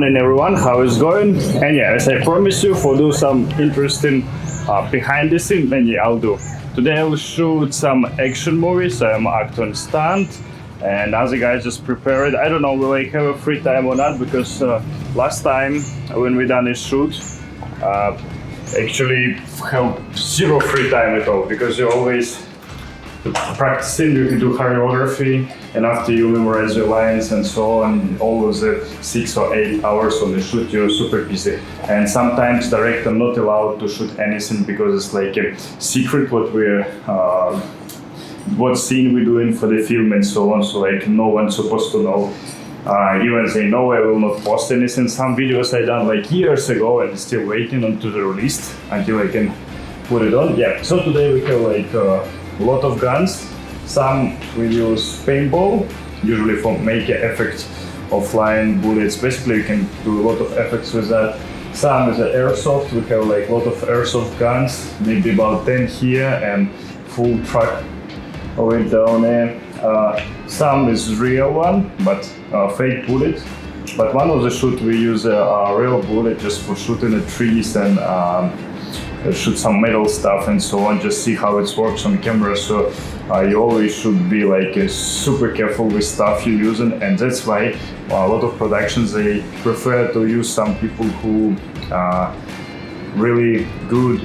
morning everyone, how is going? And yeah, as I promised you, for do some interesting behind the scene, and yeah, I'll do. Today I'll shoot some action movies. I'm actor and stunt, and as you guys just prepared, I don't know will I have a free time or not, because last time when we done a shoot, actually have zero free time at all, because you always practicing, you can do choreography, and after you memorize your lines and so on, all of the 6 or 8 hours on the shoot, you're super busy. And sometimes director not allowed to shoot anything because it's like a secret what scene we're doing for the film and so on. So like no one's supposed to know. Even they know I will not post anything. Some videos I done like years ago and still waiting until the release until I can put it on. Yeah. So today we have like a lot of guns. Some we use paintball, usually for make an effect of flying bullets. Basically you can do a lot of effects with that. Some is airsoft, we have like a lot of airsoft guns, maybe about 10 here and full truck over down there. Some is real one, but fake bullet. But one of the shoot we use a real bullet just for shooting the trees and shoot some metal stuff and so on, just see how it works on camera. So you always should be like super careful with stuff you're using, and that's why a lot of productions they prefer to use some people who are really good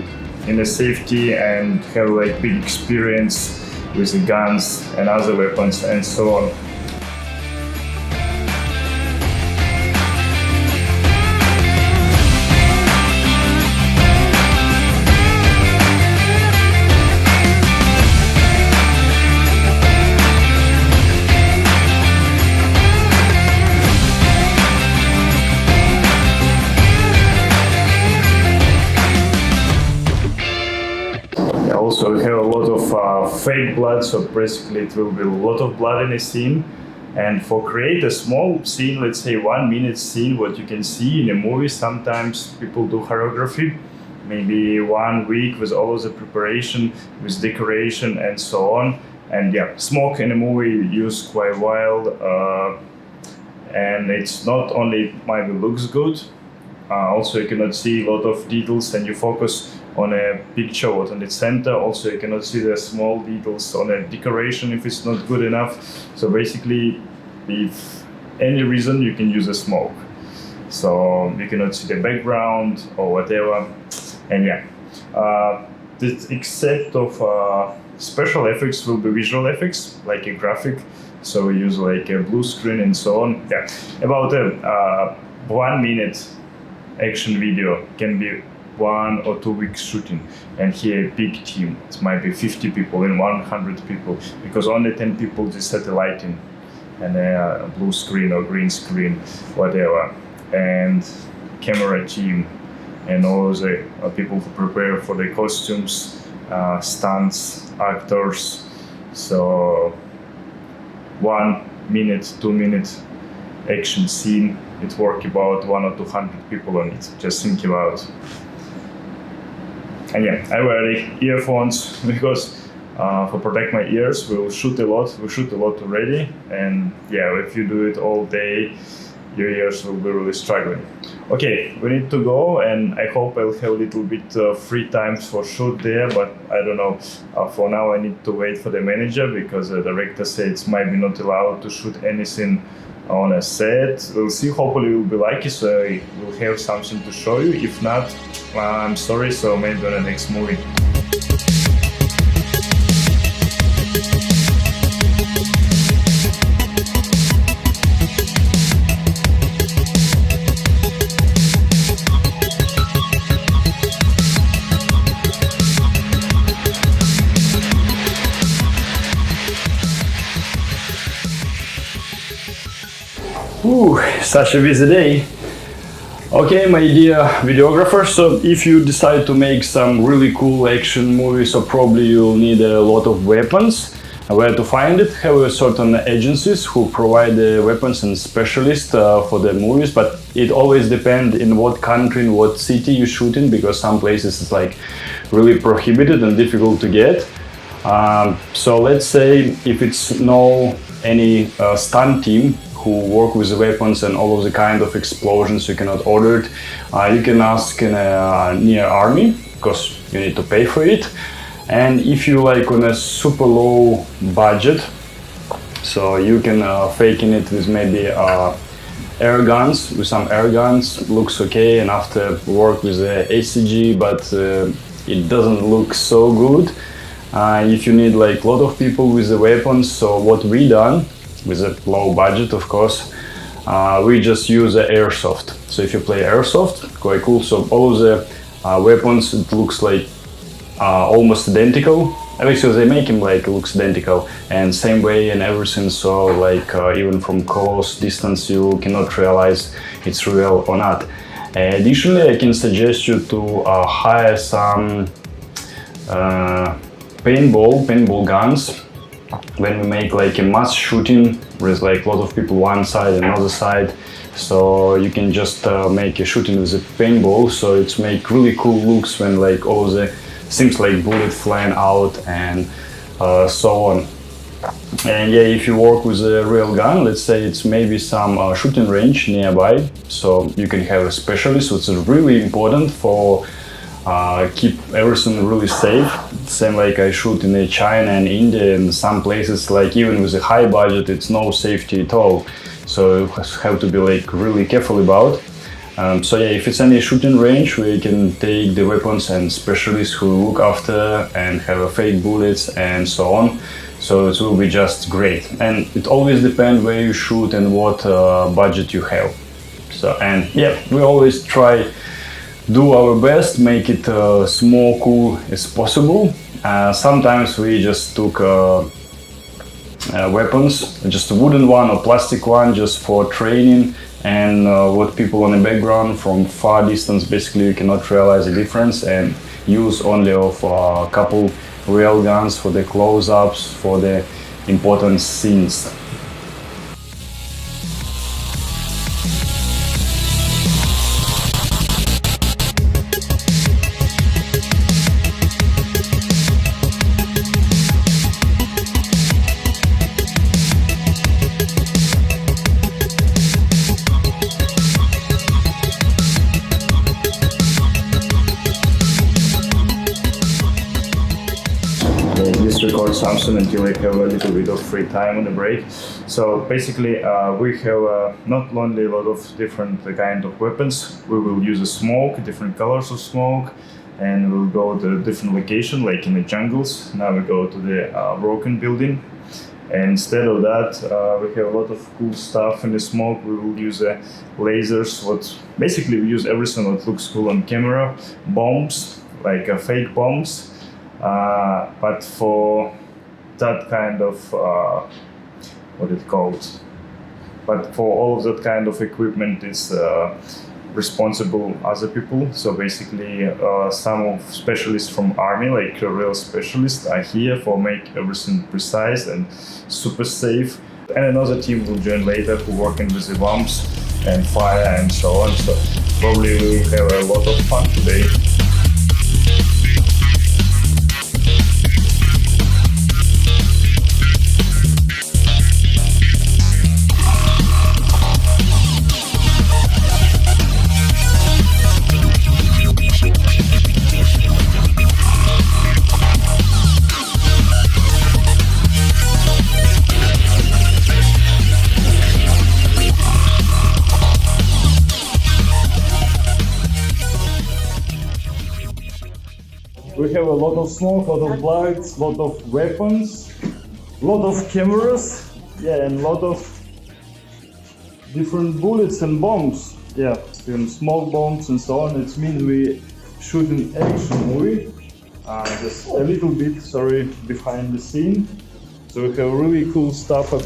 in the safety and have like big experience with the guns and other weapons and so on. Also we have a lot of fake blood, so basically it will be a lot of blood in a scene. And for create a small scene, let's say 1 minute scene, what you can see in a movie, sometimes people do choreography, maybe 1 week with all of the preparation, with decoration and so on. And yeah, smoke in a movie used quite wild, and it's not only maybe looks good, also you cannot see a lot of details, and you focus on a picture what on the center. Also you cannot see the small details on a decoration if it's not good enough. So basically, if any reason you can use a smoke, so you cannot see the background or whatever. And yeah, except of special effects will be visual effects like a graphic, so we use like a blue screen and so on. Yeah, about a 1 minute action video can be 1 or 2 weeks shooting, and here a big team, it might be 50 people and 100 people, because only 10 people just set the lighting and a blue screen or green screen, whatever, and camera team and all the people who prepare for the costumes, stunts, actors. So 1 minute, 2 minute action scene, it work about 100 or 200 people on it. Just think about. And yeah, I wear the earphones because for protect my ears, we'll shoot a lot. We shoot a lot already, and yeah, if you do it all day, your ears will be really struggling. Okay, we need to go, and I hope I'll have a little bit free time for shoot there, but I don't know. For now, I need to wait for the manager because the director said it might be not allowed to shoot anything on a set. We'll see, hopefully we'll be lucky, so I will have something to show you. If not, I'm sorry, so maybe on the next movie. Ooh, such a busy day. Okay, my dear videographer, so if you decide to make some really cool action movies, so probably you'll need a lot of weapons. Where to find it? Have certain agencies who provide the weapons and specialists for the movies, but it always depends in what country, in what city you're shooting, because some places it's like really prohibited and difficult to get. So let's say if it's no any stunt team who work with the weapons and all of the kind of explosions. You cannot order it. You can ask in a near army, because you need to pay for it. And if you like on a super low budget, so you can fake in it with maybe air guns. With some air guns, looks okay, and after work with the ACG, but it doesn't look so good. If you need like a lot of people with the weapons, so what we done with a low budget, of course, we just use the airsoft. So if you play airsoft, quite cool. So all of the weapons, it looks like almost identical. Actually, they make him like looks identical and same way and everything. So like even from close distance, you cannot realize it's real or not. Additionally, I can suggest you to hire some paintball guns. When we make like a mass shooting with like a lot of people one side and another side, so you can just make a shooting with a paintball. So it's make really cool looks when like all the seems like bullet flying out and so on. And yeah, if you work with a real gun, let's say it's maybe some shooting range nearby, so you can have a specialist, which is really important for keep everything really safe. Same like I shoot in China and India and some places, like even with a high budget, it's no safety at all. So you have to be like really careful about. So yeah, if it's any shooting range, we can take the weapons and specialists who look after and have a fake bullets and so on. So it will be just great. And it always depends where you shoot and what budget you have. So, and yeah, we always try do our best, make it small, cool as possible. Sometimes we just took weapons, just a wooden one or plastic one, just for training. And what people on the background from far distance, basically you cannot realize the difference, and use only of a couple real guns for the close-ups, for the important scenes. Record something until I have a little bit of free time on the break. So basically we have not only a lot of different kind of weapons. We will use a smoke, different colors of smoke, and we'll go to a different location, like in the jungles. Now we go to the broken building, and instead of that we have a lot of cool stuff in the smoke. We will use lasers, what basically we use everything that looks cool on camera, bombs, like fake bombs. But for that kind of, what it's called, but for all of that kind of equipment is responsible other people. So basically some of specialists from army, like real specialists, are here for make everything precise and super safe. And another team will join later who working with the bombs and fire and so on. So probably we'll have a lot of fun today. We have a lot of smoke, a lot of lights, a lot of weapons, a lot of cameras, yeah, and a lot of different bullets and bombs, yeah, even smoke bombs and so on. It means we shoot an action movie, just a little bit, sorry, behind the scene. So we have really cool stuff up